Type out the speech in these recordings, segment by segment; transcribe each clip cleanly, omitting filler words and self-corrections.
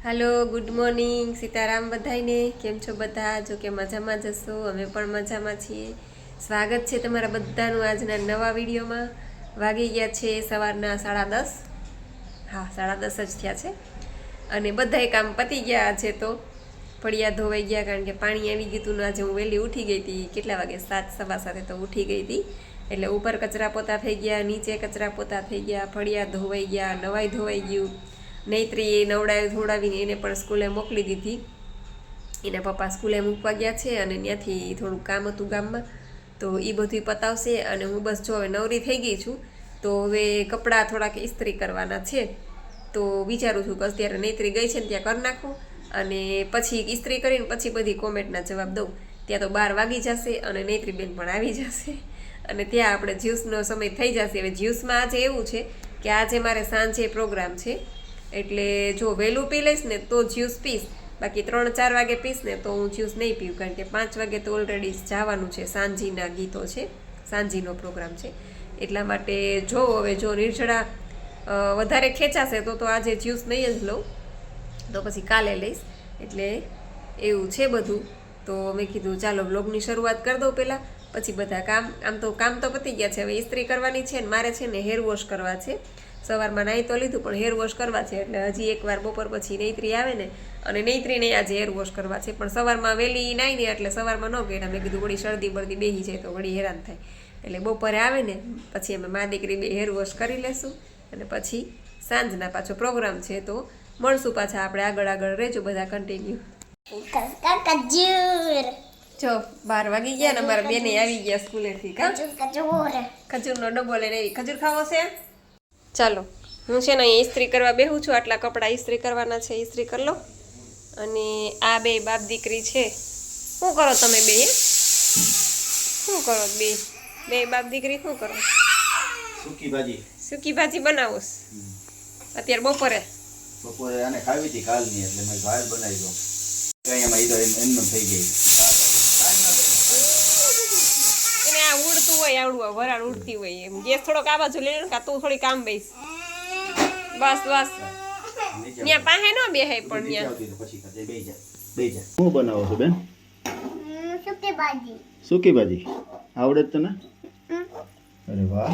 Hello good morning Sitaram बधाईने केम छो बधा जो के मजामां जशो अमे पण मजामां छीए। स्वागत छे तमारा बधानुं आजना नवा विडियोमां। वागी गया छे सवाરના 10:30। हाँ 10:30 ज थया छे अने बधाय काम पती गया छे। तो फळिया धोवाई गया कारण के पाणी आवी गयुं तुं। आज हूँ वहेली उठी गई थी। केटला वागे 7 सवा 7 तो उठी गई थी। એટલે ઉપર કચરા પોતા થઈ ગયા, નીચે કચરા પોતા થઈ ગયા, ફળિયા ધોવાઈ ગયા, નવાઈ ધોવાઈ ગયું। નૈત્રી નવડાવી ધોવડાવીને એને પણ સ્કૂલે મોકલી દીધી। એના પપ્પા સ્કૂલે મૂકવા ગયા છે અને ત્યાંથી થોડું કામ હતું ગામમાં, તો એ બધું પતાવશે। અને હું બસ જો હવે નવરી થઈ ગઈ છું, તો હવે કપડાં થોડાક ઇસ્ત્રી કરવાના છે। તો વિચારું છું કે અત્યારે નૈત્રી ગઈ છે ને ત્યાં કરી નાખું અને પછી ઇસ્ત્રી કરીને પછી બધી કોમેન્ટના જવાબ દઉં। ત્યાં તો 12 વાગી જશે અને નૈત્રીબેન પણ આવી જશે અને ત્યાં આપણે જ્યુસનો સમય થઈ જશે। હવે જ્યુસમાં આજે એવું છે કે આજે મારે સાંજે પ્રોગ્રામ છે, એટલે જો વહેલું પી લઈશ ને તો જ્યુસ પીશ, બાકી 3-4 વાગે પીશ ને તો હું જ્યુસ નહીં પીવું, કારણ કે 5 વાગે તો ઓલરેડી જવાનું છે। સાંજીના ગીતો છે, સાંજીનો પ્રોગ્રામ છે, એટલા માટે જો હવે જો નિર્જળા વધારે ખેંચાશે તો આજે જ્યુસ નહીં જ લઉં, તો પછી કાલે લઈશ। એટલે એવું છે બધું। તો મેં કીધું ચાલો વ્લોગની શરૂઆત કરી દઉં પહેલાં, પછી બધા કામ તો પતી ગયા છે। હવે ઇસ્ત્રી કરવાની છે ને મારે છે ને હેર વોશ કરવા છે। સવારમાં નાહી તો લીધું પણ હેર વોશ કરવા છે, એટલે હજી એકવાર બપોર પછી નૈત્રી આવે ને અને નૈત્રીને આજે હેર વોશ કરવા છે। પણ સવારમાં વહેલી નાહી ને એટલે સવારમાં ન કર્યા। મેં કીધું વળી શરદી બરદી બેસી જાય તો વળી હેરાન થાય, એટલે બપોરે આવે ને પછી અમે મા દીકરી બે હેર વોશ કરી લેશું અને પછી સાંજના પાછો પ્રોગ્રામ છે। તો મળશું પાછા આપણે, આગળ રહેજો બધા કન્ટિન્યુ। જો 12 વાગી ગયા ને અમારા બેને આવી ગયા સ્કૂલેથી। ખજૂરનો ડબ્બો લઈને આવી। ખજૂર ખાવો છે? ચાલો હું છે ને અહીં ઇસ્ત્રી કરવા બેહું છું। આટલા કપડાં ઇસ્ત્રી કરવાના છે, ઇસ્ત્રી કરી લો। અને આ બે બાપ દીકરી છે। શું કરો તમે બે? શું કરો બે બાપ દીકરી શું કરો? સૂકી ભાજી બનાવો અત્યારે બપોરે આને ખાવી હતી કાલની, એટલે મેં ભાત બનાવી દો। એમાં તો એમનેમ થઈ ગઈ। એને આ ઉડતું હોય, આવડું વરાળ ઉડતી હોય, એમ ગેસ થોડોક આ બાજુ લઈ લે ને, તું થોડી કામ બેસ બસ ત્યાં પાસે ન બેહાય પણ ત્યાં શું બનાવો છો બેન? સૂકી ભાજી આવડે તને? અરે વાહ!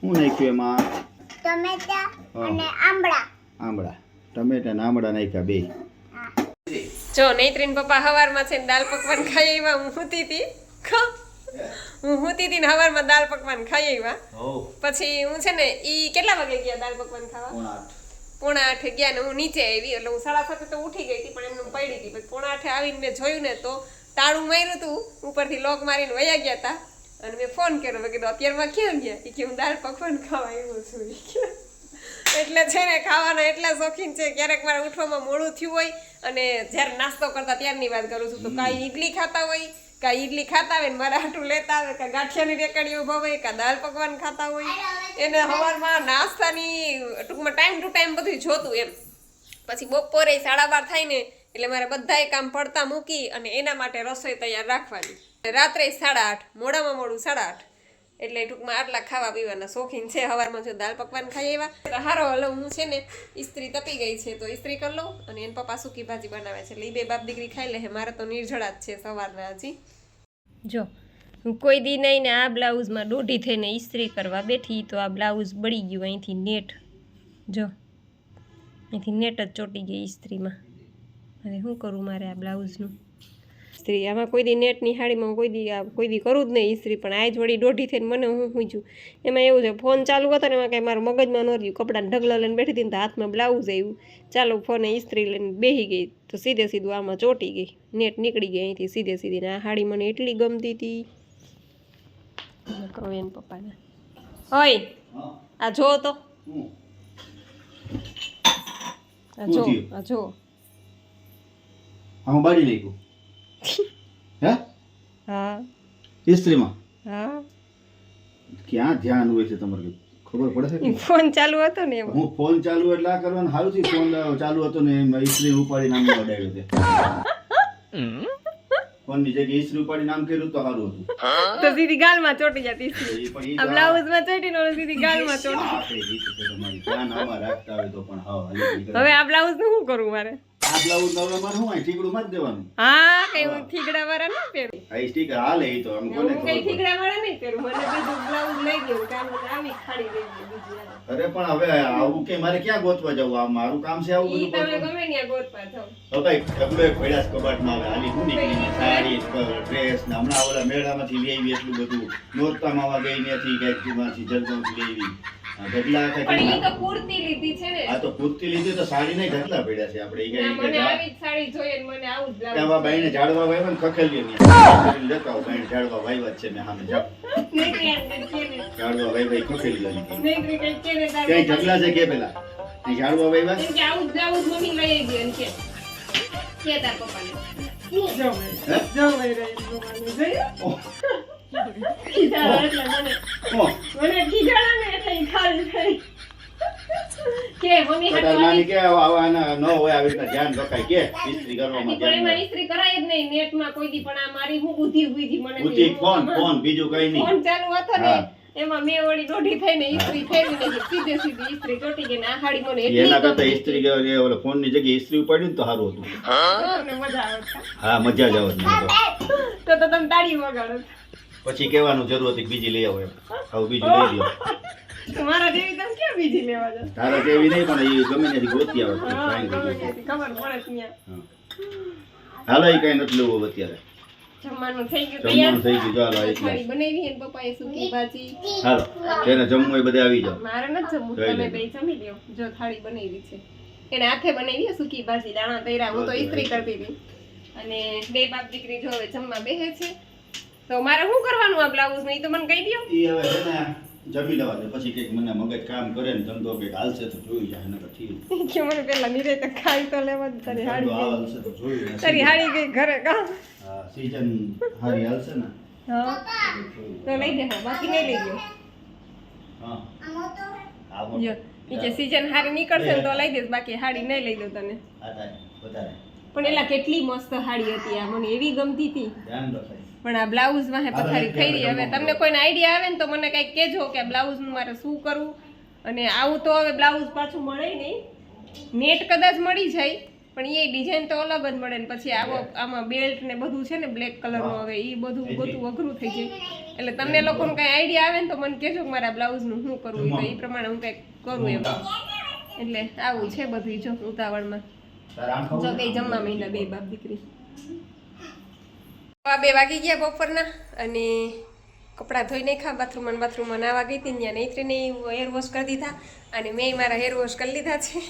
હું નાખ્યું એમાં? ટમેટા અને આંબળા નાખ્યા બે। જો નૈત્રીન પપ્પા હવારમાં છે ને દાળ પકવાન ખાઈ આવ્યા। હું સૂતી હતી ને હવારમાં દાળ પકવાન ખાઈ આવ્યા। પછી હું છે ને ઈ કેટલા વાગે ગયા દાળ પકવાન ખાવા? 7:45 ગયા ને હું નીચે આવી, એટલે હું 7:30 તો ઉઠી ગઈ હતી પણ એમને પડી હતી। પછી 7:45 આવીને મેં જોયું ને તો તાળું માર્યું હતું, ઉપરથી લોક મારીને વયા ગયા હતા અને મેં ફોન કર્યો। મેં કીધું અત્યારમાં ક્યાં ગયા? એ કે હું દાળ પકવાન ખાવા આવ્યો છું। એટલે છે ને ખાવાના એટલા શોખીન છે, ક્યારેક મારે ઉઠવામાં મોડું થયું હોય અને જ્યારે નાસ્તો કરતા ત્યારની વાત કરું છું, તો કાંઈ ઈડલી ખાતા હોય, કાંઈ ઈડલી ખાતા હોય ને મારા હાટું લેતા આવે, કાં ગાંઠિયાની રેકડીઓ ભાવે, કાં દાળ પકવાન ખાતા હોય, એને સવારમાં નાસ્તાની ટૂંકમાં ટાઈમ ટુ ટાઈમ બધું જોતું એમ। પછી બપોરે 12:30 થાય ને એટલે મારે બધાય કામ પડતા મૂકી અને એના માટે રસોઈ તૈયાર રાખવાની। રાત્રે 8:30, મોડામાં મોડું 8:30, એટલે ટૂંકમાં આટલા ખાવા પીવાના શોખીન છે। સવારમાં જો દાળ પકવાન ખાઈ આવ્યા। હારો હલો હું છે ને ઇસ્ત્રી તપી ગઈ છે તો ઇસ્ત્રી કરી લઉં અને એને પપ્પા સૂકી ભાજી બનાવે છે, એટલે એ બે બાપ દીકરી ખાઈ લે। મારે તો નિર્જળા જ છે સવારના હજી। જો હું કોઈ દી નહીં ને આ બ્લાઉઝમાં દોઢી થઈને ઇસ્ત્રી કરવા બેઠી તો આ બ્લાઉઝ બળી ગયું અહીંથી નેટ, જો અહીંથી નેટ જ ચોંટી ગઈ ઇસ્ત્રીમાં। હવે શું કરું મારે આ બ્લાઉઝનું ઇસ્ત્રી? આમાં કોઈ દી નેટની સાડીમાં કોઈ દી કરું જ નહીં ઇસ્ત્રી, પણ આજ વળી દોઢી થઈને મને હું પૂછ્યું। એમાં એવું છે ફોન ચાલુ હતો ને એમાં કાંઈ મારા મગજમાં ન રહ્યું, કપડાને ઢગલા લઈને બેઠી હતી ને તો હાથમાં બ્લાઉઝ આવ્યું, ચાલો ફોને ઇસ્ત્રી લઈને બેસી ગઈ તો સીધું આમાં ચોંટી ગઈ, નેટ નીકળી ગઈ અહીંથી સીધી ને આ સાડી મને એટલી ગમતી હતી। કહું એને પપ્પાને, હોય આ જો તો આ જો હું બાળી નાખ્યું હે? હા ઇસ્ત્રીમાં? હા ક્યાં ધ્યાન હોય છે તમારે? ખબર પડે છે? ફોન ચાલુ હતો ને એમાં। હું ફોન ચાલુ એટલે આ કરવાનું સારું છે। ફોન ચાલુ હતો ને એમાં ઇસ્ત્રી ઉપાડીને આમ અડાડ્યો છે। ફોનની જગ્યાએ ઈસ્ત્રી ઉપાડીને આમ કર્યું તો સારું હતું. તો સીધી ગાલમાં ચોટી જતી એ પણ ઈ આ બ્લાઉઝમાં ચોટી ને સીધી ગાલમાં ચોટી. આપણી રીત છે તમારી. ધ્યાન આમાં રાખતા હોય તો પણ હાવ હાલી નીકળે. હવે આ બ્લાઉઝ નું શું કરવું મારે? આ બ્લાઉઝ નવરા માં શું હોય? ઠીકડું મારી દેવાનું. હા કઈ હું થીગડા વાળા નહીં પહેરું. આ સ્ટીકર હાલે ઈ તો આમ કોને હું કઈ થીગડા વાળા નહીં પહેરું. મને બીજું બ્લાઉઝ લઈ ગયું કારણ કે આવી ખાડી લઈ ગઈ બીજી વાર. અરે પણ હવે આવું કે મારે ક્યાં ગોતવા જવું? આ મારું કામ છે આવું ઈ બધું તમે ગોતવાનું? ગમે ત્યાં ગોતવા જાઓ. તો કઈ ઢગલો એક પડ્યા છે કબાટમાં. હવે આની હું નીકળીને સાડી ડ્રેસ ને હમણાં ઓલા મેળામાંથી લઈ આવી એટલું બધું. નોરતામાં આવા ગઈ નથી ક્યાંકથી જલગાંવથી લઈ આવી. આ ઢગલા આખા પણ ઈ કેમ? તો કુર્તી લીધી છે ને. આ તો કુર્તી લીધી તો સાડી નહીં ઢગલા પડ્યા છે આપણે. ઈ ના, કઈ મને આવી જ સાડી જોઈએ ને મને આવું જ ત્યાં બ્લાઉઝ બાઈને ઝાડવા વાવ્યા ને ખખેલીએ ને લેતા આવો. બાઈને ઝાડવા વાવ્યા જ છે મેં સામે ઝાડવા વાવ્યા ખખેલી લેવાની. ક્યાંય ઢગલા છે કે પેલા અહીં ઝાડવા વાવ્યા? આવું જ બ્લાઉઝ મમ્મી લઈ આવી અને કે તાર પપ્પાને જો હે? ભાઈ જોયું ઓહ, કીધા એટલે ઓહ. મને કીધા ને એટલે ઈ ખાલી થઈ કે મમ્મી તો તાર નાની કે આવાના ન હોય આવી રીતના ધ્યાન રખાય કે ઇસ્ત્રી કરવામાં પણ ધ્યાન એમાં રાખે. ઇસ્ત્રી કરાય જ નહીં નેટમાં કોઈ દી. પણ આ મારી હું બુદ્ધિ મને બુદ્ધિ ફોન બીજું કઈ નહીં. ફોન ચાલુ હતો ને હા. એમાં મેં વળી દોઢી થઈને ઇસ્ત્રી ફેરવીને સીધે સીધી ઇસ્ત્રી ચોટી ગઈ ને આ હાડી મને એટલી એના કરતા ગમી. ઇસ્ત્રી કે ઓલો ફોન ની જગ્યાએ ઇસ્ત્રી ઉપાડ્યું ને તો સારું હતું. તમને મજા આવે છે. હા મજા જ આવત મને તો. તો તમે તાળી વગાડો. પછી કહેવાનું જરૂર હતી કે બીજી લઈ આવો એમ. હવે બીજું લઈ લ્યો. તો મારા જેવી તમે ક્યાં બીજી લેવા જાવ? તારા જેવી નહીં પણ એ ગમે ત્યાંથી ગોતી આવે છે. હા, ફાઇન ગમે ગોતી આવે. ત્યાંથી ખબર પડે છે ત્યાં. હા. હાલો એ કઈ નથી લેવું હવે અત્યારે. જમવાનું થઈ ગયું જમવાનું થઈ ગયું. ચાલો તૈયાર. એટલા થાળી બનાવી અને પપ્પાએ સૂકી ભાજી. હાલો જેને જમવું હોય બધે આવી જાઓ. મારે નથી જમવું, જોઈ તમે લેજો. બે જમી લ્યો. જો થાળી બનાવી છે એને હાથે બનાવી છે સૂકી ભાજી દાણા તૈરા. હું તો ઇસ્ત્રી કરતી હતી અને બે બાપ દીકરી જો હવે જમવા બેસે છે. તો મારે શું કરવાનું આ બ્લાઉઝ નું? ઈ તો મને કહી દો. એ હવે છે ને જમી લેવા દે. પછી કંઈક મને મગજ કામ કરે ને ધંધો કંઈક હાલશે તો જોઈ જાય. નકર ઠીક. કે મને પેલા નિરે તો ખાઈ તો લેવા જ. તારી ધંધો હાડી હાલશે તો જોઈ ગઈ. જાય. તારી હાડી ગઈ ઘરે કા. હા સીઝન હારી હાલશે ને હા તો લઈ દે. હા, બાકી નહીં લઈ ગયો. હા આમાં તો આ મોટો. જો ઈ કે સીઝન હારી નીકળશે ને તો લઈ દઈશ, બાકી હાડી નહીં લઈ દઉં તને. આ થાય વધારે પણ એલા કેટલી મસ્ત હાડી હતી આ, મને એવી ગમતી હતી. ધ્યાન રખાય. પણ આ બ્લાઉઝ માં પથારી થઈ રહી. હવે તમને કોઈને આઈડિયા આવે ને તો મને કંઈક કહેજો કે આ બ્લાઉઝ નું મારે શું કરવું. અને આવું તો હવે બ્લાઉઝ પાછું મળે નહીં. નેટ કદાચ મળી જાય પણ એ ડિઝાઇન તો અલગ જ મળે ને પછી આવો આમાં બેલ્ટ ને બધું છે ને બ્લેક કલર નું. હવે એ બધું ગોતું અઘરું થઈ જાય. એટલે તમને લોકોને કઈ આઈડિયા આવે ને તો મને કહેજો કે મારા બ્લાઉઝ નું શું કરવું. તો એ પ્રમાણે હું કંઈક કરું એમ. એટલે આવું છે બધું. જો ઉતાવળમાં તારે આમ ખાવું જો છે? બે જમવા મહિના બે બાપ દીકરી. આ 2 વાગી ગયા બપોરના અને કપડાં ધોઈ નાખ્યા. બાથરૂમમાં નાવા ગઈ હતી ત્યાં નૈત્રીને હેર વોશ કરી દીધા અને મેં મારા હેર વોશ કરી લીધા છે.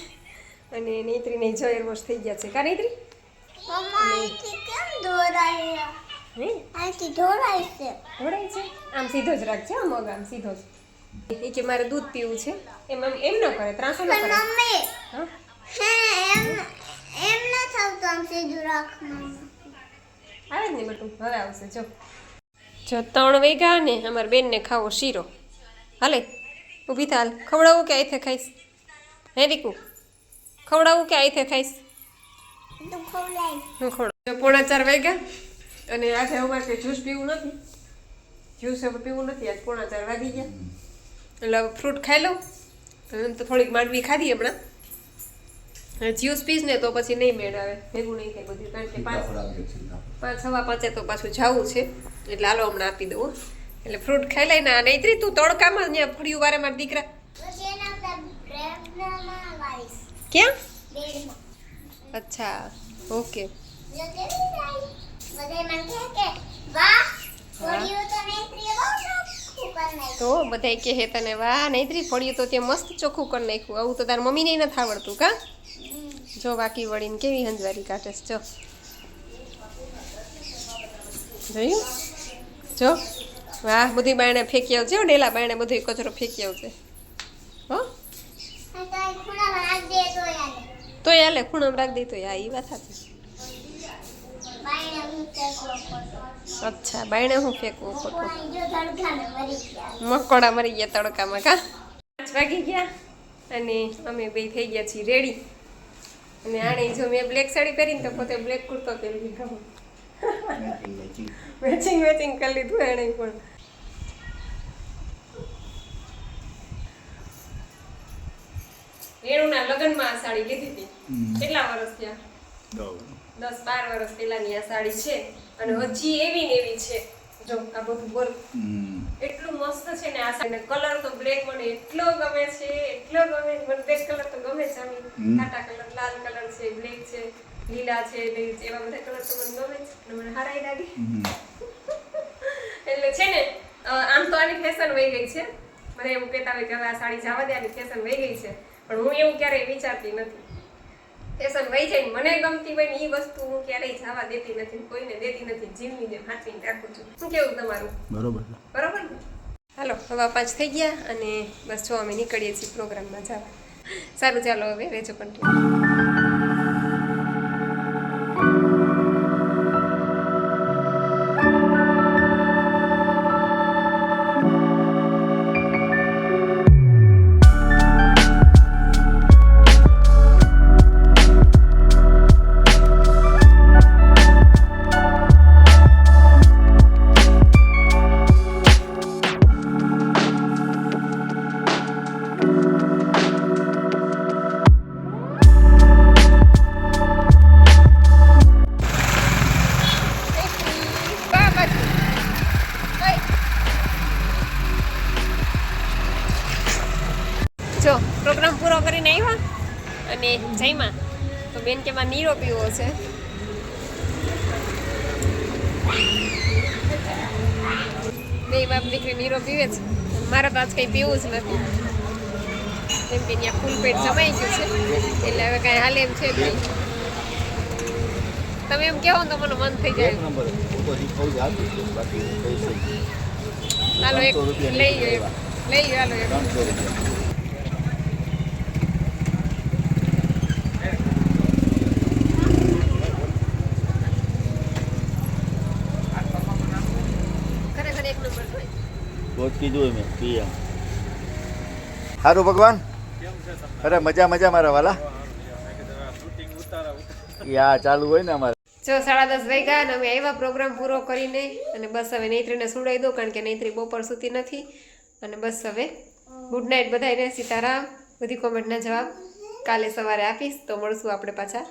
અને નૈત્રીને જો હેર વોશ થઈ ગયા છે. કા નૈત્રી? મમ્મા આથી કેમ દોરાય? હે આથી દોરાય છે. ધોડાય છે? આમ સીધો જ રાખજે. મગ આમ સીધો જ. એ કે મારે દૂધ પીવું છે. એમ ન કરે, ત્રાસો ન કરે. મમ્મી હા હે એમ ન થતું આમ સીધું રાખવાનું. આવે જ ને બટું. હવે આવશે. જો 3 વાગ્યા ને અમારા બેનને ખાવો શીરો. હાલે ઊભી થાલ. ખવડાવું કે આઈથે ખાઈશ? હે દીકુ ખવડાવું કે આઈથે ખાઈશ? તું ખવડાય. હું ખવડાવું. 4:45 વાગ્યા અને આજે અમારે કંઈ જ્યુસ પીવું નથી. જ્યુસ હવે પીવું નથી. આજ 4:45 વાગી ગયા એટલે ફ્રૂટ ખાઈ લઉં. એમ તો થોડીક માંડવી ખાધી હમણાં. જ્યુસ પીશ ને તો પછી નહીં મેળ આવે. ભેગું નહીં થાય બધું. કારણ કે 5:15 તો પાછું જવું છે. એટલે હાલો હમણાં આપી દઉં. એટલે ફ્રૂટ ખાઈ લઈને. આ નૈત્રી તું તડકામાં ત્યાં ફળ્યું વારે મારા દીકરા. પછી એના બ્રેડમાં વાળીશ. ક્યાં? બેડમાં. અચ્છા ઓકે. જો કેવી થાય? બધાય મને કહે કે વાહ ફળિયું તો નૈત્રીએ બહુ ચોખ્ખું કરી નાખ્યું. તો બધાય કહે તને વાહ નૈત્રી ફળ્યું તો તે મસ્ત ચોખ્ખું કરી નાખ્યું. આવું તો તાર મમ્મીને નથી આવડતું કા? જો બાકી વળીને કેવી હંજવારી કાઢે છે. જો જોયું? જો વાહ બધી બાયણે ફેંકી આવજે. ડેલા બાયણે બધું કચરો ફેંકી આવજે. હો આ તો અહીં ખૂણામાં રાખ દે તો યાર. તો હાલે ખૂણામાં રાખ દે તો હા એ વાત સાચી. બાયણે હું ફેંકવો પડતો. અચ્છા બાયણે હું ફેંકવું ખોટું. કોઈ જો તડકાને મરી ગયા. મકોડા મરી ગયા તડકામાં કા? 5 વાગી ગયા અને અમે બે થઈ ગયા છીએ રેડી. અને આણે જો મેં બ્લેક સાડી પહેરીને તો પોતે બ્લેક કુર્તો પહેરી લીધો. મેચિંગ કરી લીધું એણે પણ. વેણુના લગ્નમાં આ સાડી લીધી હતી. કેટલા વર્ષ થયા? 10-12 વર્ષ પહેલાની આ સાડી છે અને હજી એવી ને એવી છે. જો આ બધું વર્ક એટલું મસ્ત છે ને આ સાડી. કલર તો બ્લેક મને એટલો ગમે છે, એટલો ગમે. મને બ્લેક કલર તો ગમે છે. આમ ખાટા કલર, લાલ કલર છે, બ્લેક છે, લીલા છે, એવા બધા કલર તો મને ગમે છે અને મને હારાઈ લાગે. એટલે છે ને આમ તો આની ફેશન વહી ગઈ છે. મને એવું કહેતા હોય કે હવે આ સાડી જવા દે, આની ફેશન વહી ગઈ છે, પણ હું એવું ક્યારેય વિચારતી નથી. ફેશન વહી જાય, મને ગમતી હોય ને એ વસ્તુ હું ક્યારેય જવા દેતી નથી, કોઈને દેતી નથી. જીવની જેમ હાચવીને રાખું છું. શું કેવું તમારું? બરોબર બરોબર ને? હાલો, હવા 5 થઈ ગયા અને બસ જો અમે નીકળીએ છીએ પ્રોગ્રામમાં જવા. સારું, ચાલો હવે રેજો કન્ટિન્યુ. જો પ્રોગ્રામ પૂરો કરીને આવ્યા અને જઈમાં તો બેન કે માં નીરો પીવો છે. બે બાપ દીકરી નીરો પીવે છે. મારે તો આજ કંઈ પીવું જ નથી, કેમ કે ત્યાં ફૂલ પેટ જમાઈ ગયું છે એટલે હવે કાંઈ હાલે એમ છે જ નહીં. તમે એમ કહો તો મને મન થઈ જાય. હાલો એક લઈ ગયો, હાલો એક. સારું ભગવાન. અરે મજા મારા વાલા. યા ચાલુ હોય ને અમારે. જો 10:30 વાગ્યા અને અમે આવ્યા પ્રોગ્રામ પૂરો કરીને અને બસ હવે નૈત્રીને સુડાવી દો, કારણ કે નૈત્રી બપોર સૂતી નથી. અને બસ હવે ગુડ નાઇટ બધાને. સીતારામ. બધી કોમેન્ટના જવાબ કાલે સવારે આપીશ. તો મળશું આપણે પાછા